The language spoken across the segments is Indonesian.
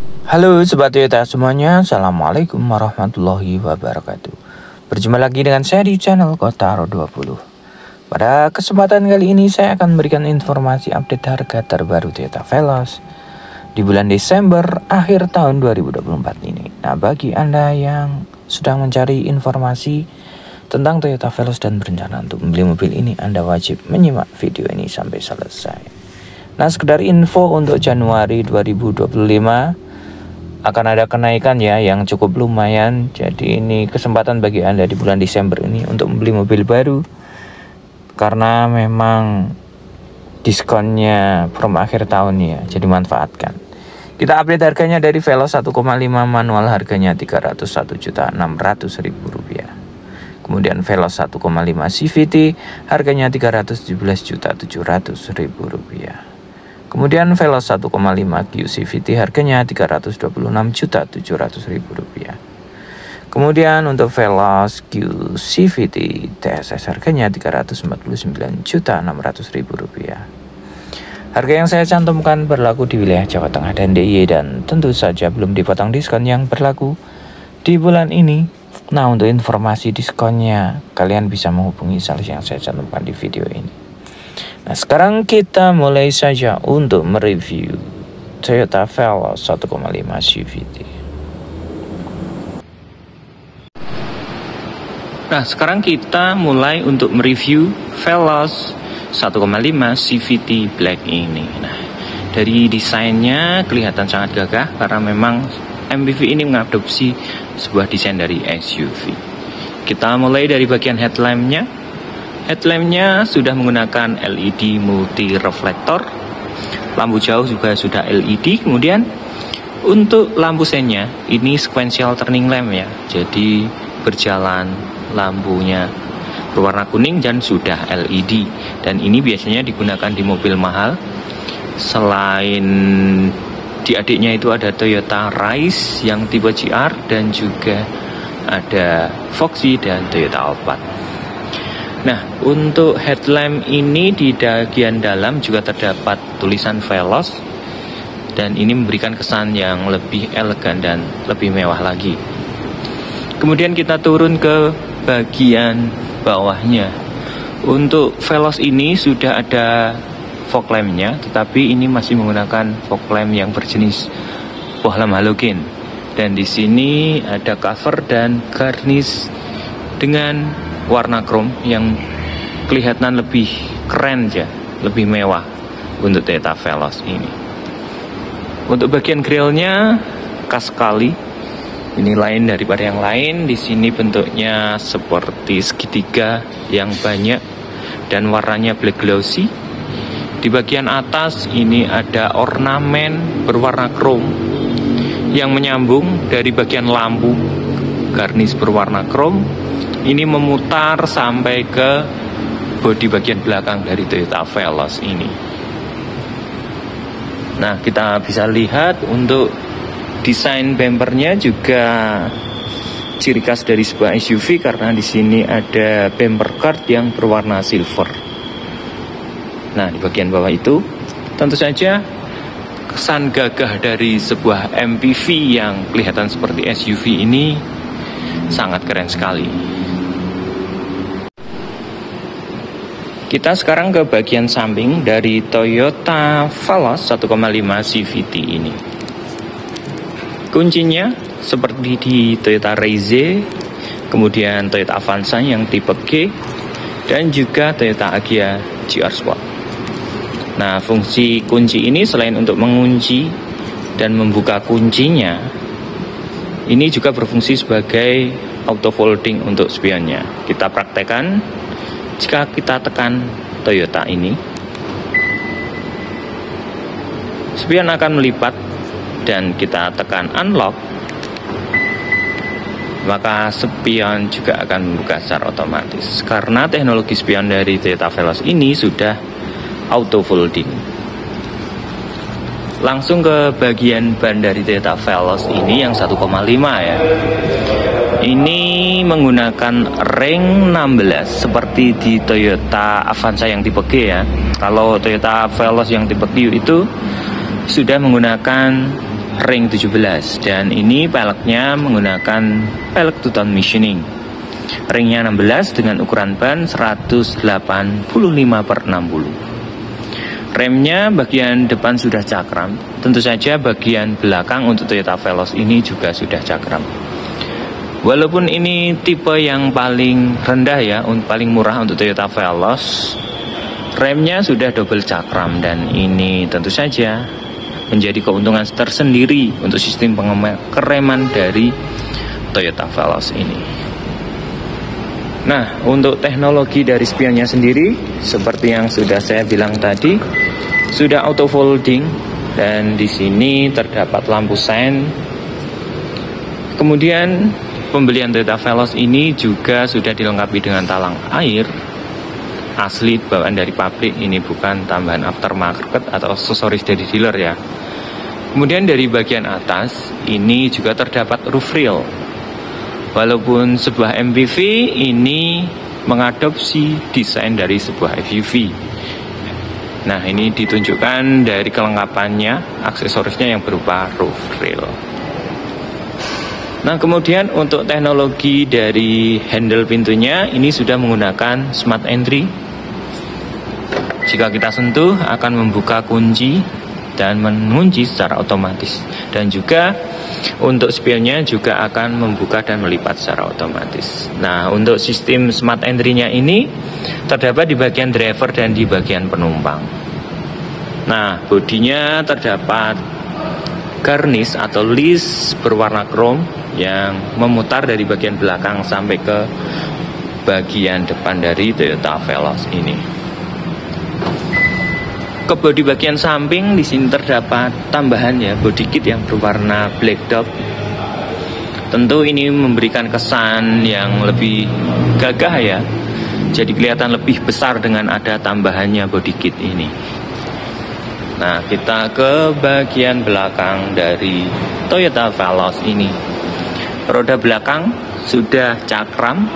Halo Sobat Toyota semuanya, Assalamualaikum warahmatollahi wabarakatuh. Berjumpa lagi dengan saya di channel Kotaro 20. Pada kesempatan kali ini saya akan memberikan informasi update harga terbaru Toyota Veloz di bulan Desember akhir tahun 2024 ini. Nah, bagi Anda yang sedang mencari informasi tentang Toyota Veloz dan berencana untuk membeli mobil ini, Anda wajib menyimak video ini sampai selesai. Nah, sekedar info untuk Januari 2025 akan ada kenaikan ya yang cukup lumayan. Jadi ini kesempatan bagi Anda di bulan Desember ini untuk membeli mobil baru, karena memang diskonnya from akhir tahun ya, jadi manfaatkan. Kita update harganya dari Veloz 1,5 manual, harganya Rp301.600.000. Kemudian Veloz 1,5 CVT harganya Rp317.700.000. Kemudian Veloz 1,5 QCVT harganya Rp326.700.000. Kemudian untuk Veloz QCVT TSS harganya Rp349.600.000. Harga yang saya cantumkan berlaku di wilayah Jawa Tengah dan DIY, dan tentu saja belum dipotong diskon yang berlaku di bulan ini. Nah, untuk informasi diskonnya kalian bisa menghubungi sales yang saya cantumkan di video ini. Nah, sekarang kita mulai saja untuk mereview Toyota Veloz 1,5 CVT. Nah, sekarang kita mulai untuk mereview Veloz 1,5 CVT Black ini. Nah, dari desainnya kelihatan sangat gagah karena memang MPV ini mengadopsi sebuah desain dari SUV. Kita mulai dari bagian headlampnya. Headlampnya sudah menggunakan LED multi reflektor, lampu jauh juga sudah LED. Kemudian untuk lampu sennya ini sequential turning lamp ya, jadi berjalan lampunya berwarna kuning dan sudah LED. Dan ini biasanya digunakan di mobil mahal. Selain di adiknya itu ada Toyota Rise yang tipe GR, dan juga ada Foxy dan Toyota Alphard. Nah, untuk headlamp ini di bagian dalam juga terdapat tulisan Veloz, dan ini memberikan kesan yang lebih elegan dan lebih mewah lagi. Kemudian kita turun ke bagian bawahnya. Untuk Veloz ini sudah ada fog lampnya, tetapi ini masih menggunakan fog lamp yang berjenis bohlam halogen. Dan di sini ada cover dan garnish dengan warna chrome yang kelihatan lebih keren ya, lebih mewah untuk Toyota Veloz ini. Untuk bagian grillnya khas sekali. Ini lain daripada yang lain. Di sini bentuknya seperti segitiga yang banyak dan warnanya black glossy. Di bagian atas ini ada ornamen berwarna chrome yang menyambung dari bagian lampu, garnish berwarna chrome. Ini memutar sampai ke bodi bagian belakang dari Toyota Veloz ini. Nah, kita bisa lihat untuk desain bumpernya juga ciri khas dari sebuah SUV, karena di sini ada bumper guard yang berwarna silver. Nah, di bagian bawah itu tentu saja kesan gagah dari sebuah MPV yang kelihatan seperti SUV ini sangat keren sekali. Kita sekarang ke bagian samping dari Toyota Veloz 1,5 CVT ini. Kuncinya seperti di Toyota Raize, kemudian Toyota Avanza yang tipe G, dan juga Toyota Agya GR Sport. Nah, fungsi kunci ini selain untuk mengunci dan membuka kuncinya, ini juga berfungsi sebagai auto folding untuk spionnya. Kita praktekkan. Jika kita tekan Toyota ini, spion akan melipat, dan kita tekan unlock, maka spion juga akan membuka secara otomatis. Karena teknologi spion dari Toyota Veloz ini sudah auto folding. Langsung ke bagian ban dari Toyota Veloz ini yang 1,5 ya. Ini menggunakan ring 16 seperti di Toyota Avanza yang tipe G ya. Kalau Toyota Veloz yang tipe Q itu sudah menggunakan ring 17, dan ini peleknya menggunakan pelek 2-tone machining. Ringnya 16 dengan ukuran ban 185/60. Remnya bagian depan sudah cakram. Tentu saja bagian belakang untuk Toyota Veloz ini juga sudah cakram. Walaupun ini tipe yang paling rendah ya, paling murah untuk Toyota Veloz, remnya sudah double cakram, dan ini tentu saja menjadi keuntungan tersendiri untuk sistem pengereman dari Toyota Veloz ini. Nah, untuk teknologi dari spionnya sendiri, seperti yang sudah saya bilang tadi, sudah auto folding, dan di sini terdapat lampu sein. Kemudian pembelian Toyota Veloz ini juga sudah dilengkapi dengan talang air asli bawaan dari pabrik, ini bukan tambahan aftermarket atau aksesoris dari dealer ya. Kemudian dari bagian atas ini juga terdapat roof rail. Walaupun sebuah MPV ini mengadopsi desain dari sebuah SUV. Nah, ini ditunjukkan dari kelengkapannya, aksesorisnya yang berupa roof rail. Nah, kemudian untuk teknologi dari handle pintunya ini sudah menggunakan smart entry. Jika kita sentuh akan membuka kunci dan mengunci secara otomatis, dan juga untuk spionnya juga akan membuka dan melipat secara otomatis. Nah, untuk sistem smart entry-nya ini terdapat di bagian driver dan di bagian penumpang. Nah, bodinya terdapat garnish atau list berwarna chrome yang memutar dari bagian belakang sampai ke bagian depan dari Toyota Veloz ini. Ke bodi bagian samping di sini terdapat tambahan ya, body kit yang berwarna black dog. Tentu ini memberikan kesan yang lebih gagah ya. Jadi kelihatan lebih besar dengan ada tambahannya body kit ini. Nah, kita ke bagian belakang dari Toyota Veloz ini. Roda belakang sudah cakram.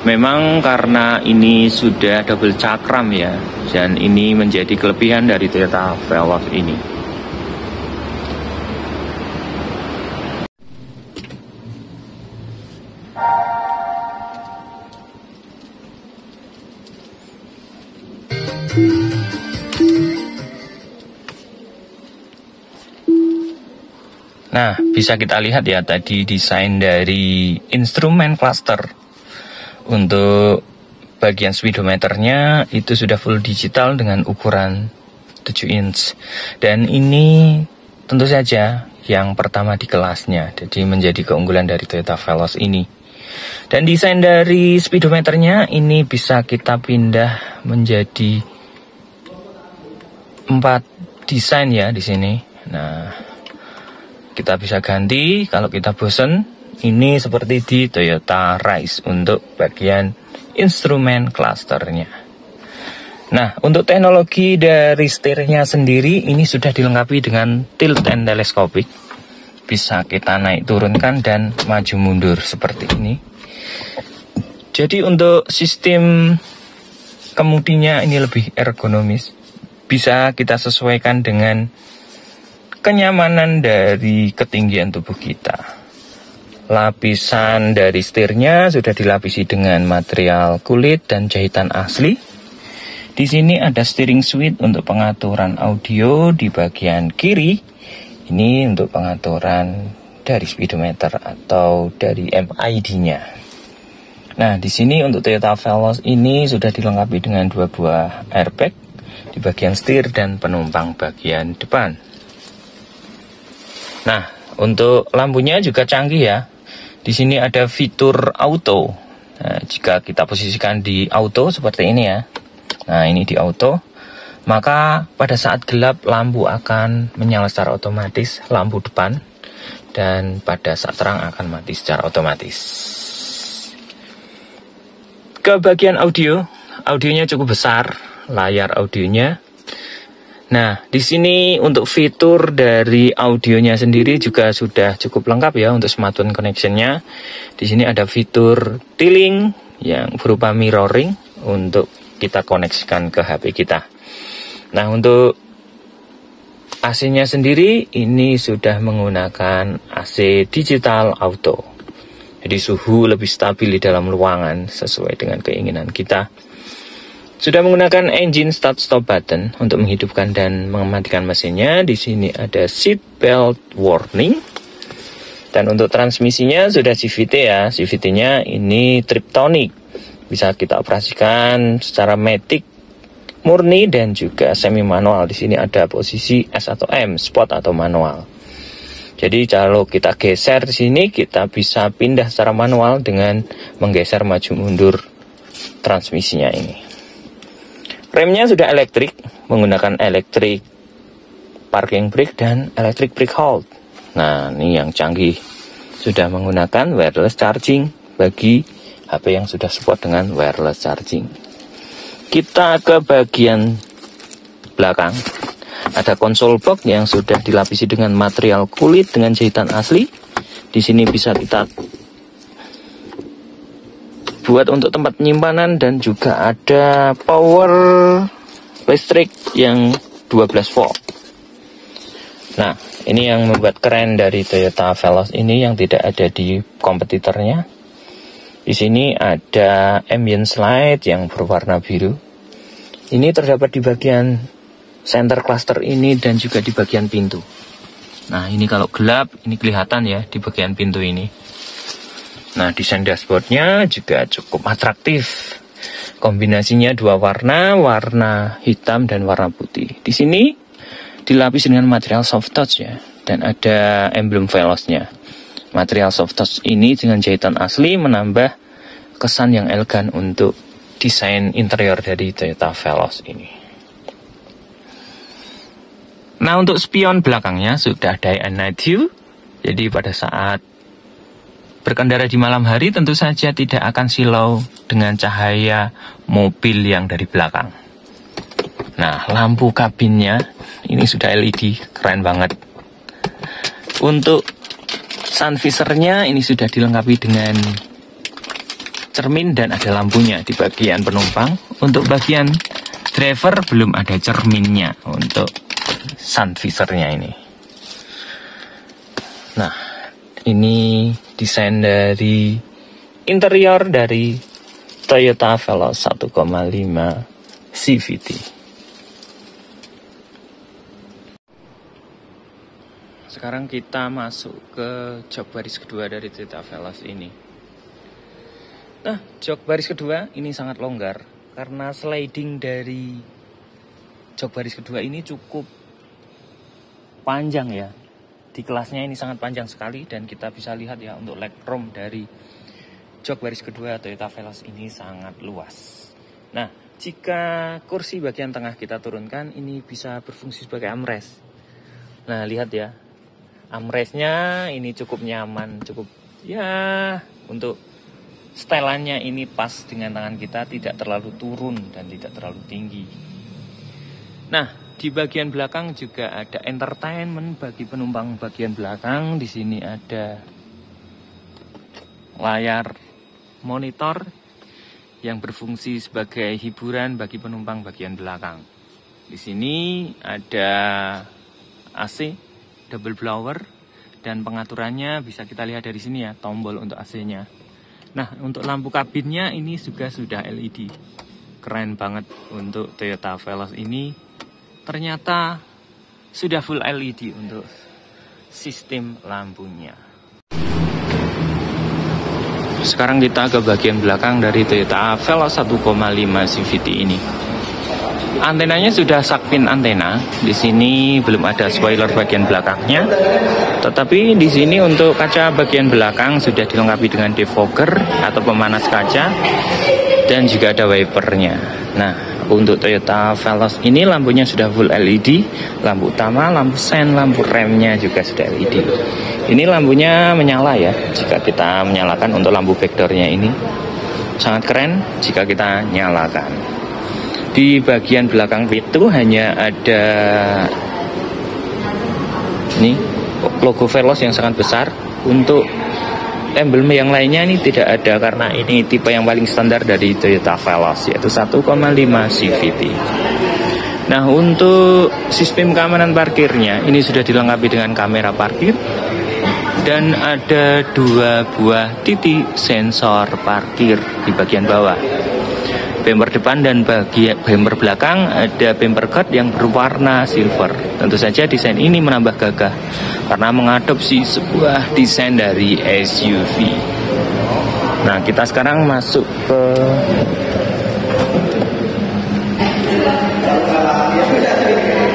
Memang karena ini sudah double cakram ya, dan ini menjadi kelebihan dari Toyota Veloz ini. Nah, bisa kita lihat ya tadi desain dari instrumen cluster. Untuk bagian speedometernya itu sudah full digital dengan ukuran 7 inch. Dan ini tentu saja yang pertama di kelasnya, jadi menjadi keunggulan dari Toyota Veloz ini. Dan desain dari speedometernya ini bisa kita pindah menjadi 4 desain ya di sini. Nah, kita bisa ganti kalau kita bosen. Ini seperti di Toyota Rise untuk bagian instrumen clusternya. Nah, untuk teknologi dari setirnya sendiri ini sudah dilengkapi dengan tilt and telescopic. Bisa kita naik turunkan dan maju mundur seperti ini. Jadi untuk sistem kemudinya ini lebih ergonomis. Bisa kita sesuaikan dengan kenyamanan dari ketinggian tubuh kita. Lapisan dari setirnya sudah dilapisi dengan material kulit dan jahitan asli. Di sini ada steering suite untuk pengaturan audio di bagian kiri. Ini untuk pengaturan dari speedometer atau dari MID-nya. Nah, di sini untuk Toyota Veloz ini sudah dilengkapi dengan 2 buah airbag di bagian setir dan penumpang bagian depan. Nah, untuk lampunya juga canggih ya. Di sini ada fitur auto. Nah, jika kita posisikan di auto seperti ini ya. Nah, ini di auto. Maka pada saat gelap lampu akan menyala secara otomatis, lampu depan. Dan pada saat terang akan mati secara otomatis. Ke bagian audio, audionya cukup besar, layar audionya. Nah, di sini untuk fitur dari audionya sendiri juga sudah cukup lengkap ya untuk smartphone connection-nya. Di sini ada fitur tiling yang berupa mirroring untuk kita koneksikan ke HP kita. Nah, untuk AC-nya sendiri ini sudah menggunakan AC digital auto. Jadi suhu lebih stabil di dalam ruangan sesuai dengan keinginan kita. Sudah menggunakan engine start stop button untuk menghidupkan dan mematikan mesinnya. Di sini ada seat belt warning. Dan untuk transmisinya sudah CVT ya. CVT-nya ini Triptonic. Bisa kita operasikan secara matic murni dan juga semi manual. Di sini ada posisi S atau M, sport atau manual. Jadi kalau kita geser di sini, kita bisa pindah secara manual dengan menggeser maju mundur transmisinya ini. Remnya sudah elektrik, menggunakan electric parking brake dan electric brake hold. Nah, ini yang canggih, sudah menggunakan wireless charging bagi HP yang sudah support dengan wireless charging. Kita ke bagian belakang. Ada konsol box yang sudah dilapisi dengan material kulit dengan jahitan asli. Di sini bisa kita buat untuk tempat penyimpanan dan juga ada power listrik yang 12 volt. Nah, ini yang membuat keren dari Toyota Veloz ini yang tidak ada di kompetitornya. Di sini ada ambient light yang berwarna biru. Ini terdapat di bagian center cluster ini dan juga di bagian pintu. Nah, ini kalau gelap ini kelihatan ya di bagian pintu ini. Nah, desain dashboardnya juga cukup atraktif. Kombinasinya dua warna, warna hitam dan warna putih. Di sini dilapis dengan material soft touch ya, dan ada emblem Veloznya. Material soft touch ini dengan jahitan asli menambah kesan yang elegan untuk desain interior dari Toyota Veloz ini. Nah, untuk spion belakangnya sudah day and night view. Jadi pada saat berkendara di malam hari tentu saja tidak akan silau dengan cahaya mobil yang dari belakang. Nah, lampu kabinnya ini sudah LED, keren banget. Untuk sun visornya ini sudah dilengkapi dengan cermin dan ada lampunya di bagian penumpang. Untuk bagian driver belum ada cerminnya untuk sun visornya ini. Nah, ini desain dari interior dari Toyota Veloz 1,5 CVT. Sekarang kita masuk ke jok baris kedua dari Toyota Veloz ini. Nah, jok baris kedua ini sangat longgar karena sliding dari jok baris kedua ini cukup panjang ya. Di kelasnya ini sangat panjang sekali dan kita bisa lihat ya untuk legroom dari jok baris kedua Toyota Veloz ini sangat luas. Nah, jika kursi bagian tengah kita turunkan ini bisa berfungsi sebagai armrest. Nah, lihat ya. Armrestnya ini cukup nyaman, cukup ya untuk setelannya ini pas dengan tangan kita, tidak terlalu turun dan tidak terlalu tinggi. Nah, di bagian belakang juga ada entertainment bagi penumpang bagian belakang. Di sini ada layar monitor yang berfungsi sebagai hiburan bagi penumpang bagian belakang. Di sini ada AC double blower dan pengaturannya bisa kita lihat dari sini ya, tombol untuk AC-nya. Nah, untuk lampu kabinnya ini juga sudah LED. Keren banget untuk Toyota Veloz ini. Ternyata sudah full LED untuk sistem lampunya. Sekarang kita ke bagian belakang dari Toyota Veloz 1,5 CVT ini. Antenanya sudah Shark-Fin antena. Di sini belum ada spoiler bagian belakangnya. Tetapi di sini untuk kaca bagian belakang sudah dilengkapi dengan defogger atau pemanas kaca dan juga ada wipernya. Nah, untuk Toyota Veloz ini lampunya sudah full LED, lampu utama, lampu sen, lampu remnya juga sudah LED. Ini lampunya menyala ya, jika kita menyalakan untuk lampu backdoornya ini. Sangat keren jika kita nyalakan. Di bagian belakang pintu hanya ada ini logo Veloz yang sangat besar. Untuk emblem yang lainnya ini tidak ada karena ini tipe yang paling standar dari Toyota Veloz, yaitu 1,5 CVT. Nah, untuk sistem keamanan parkirnya ini sudah dilengkapi dengan kamera parkir dan ada 2 buah titik sensor parkir di bagian bawah. Bumper depan dan bumper belakang ada bumper guard yang berwarna silver. Tentu saja desain ini menambah gagah karena mengadopsi sebuah desain dari SUV. Nah, kita sekarang masuk ke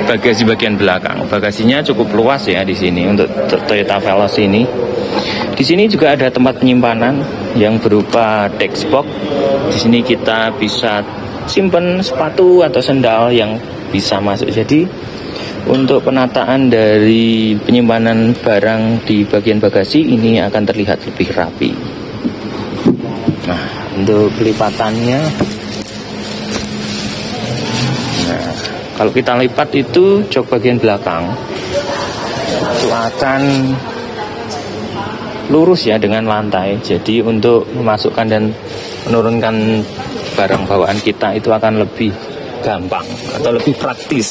bagasi bagian belakang. Bagasinya cukup luas ya di sini untuk Toyota Veloz ini. Di sini juga ada tempat penyimpanan yang berupa desk box. Di sini kita bisa simpan sepatu atau sendal yang bisa masuk. Jadi untuk penataan dari penyimpanan barang di bagian bagasi ini akan terlihat lebih rapi. Nah, untuk pelipatannya, nah, kalau kita lipat itu jok bagian belakang itu akan lurus ya dengan lantai. Jadi untuk memasukkan dan menurunkan barang bawaan kita itu akan lebih gampang atau lebih praktis.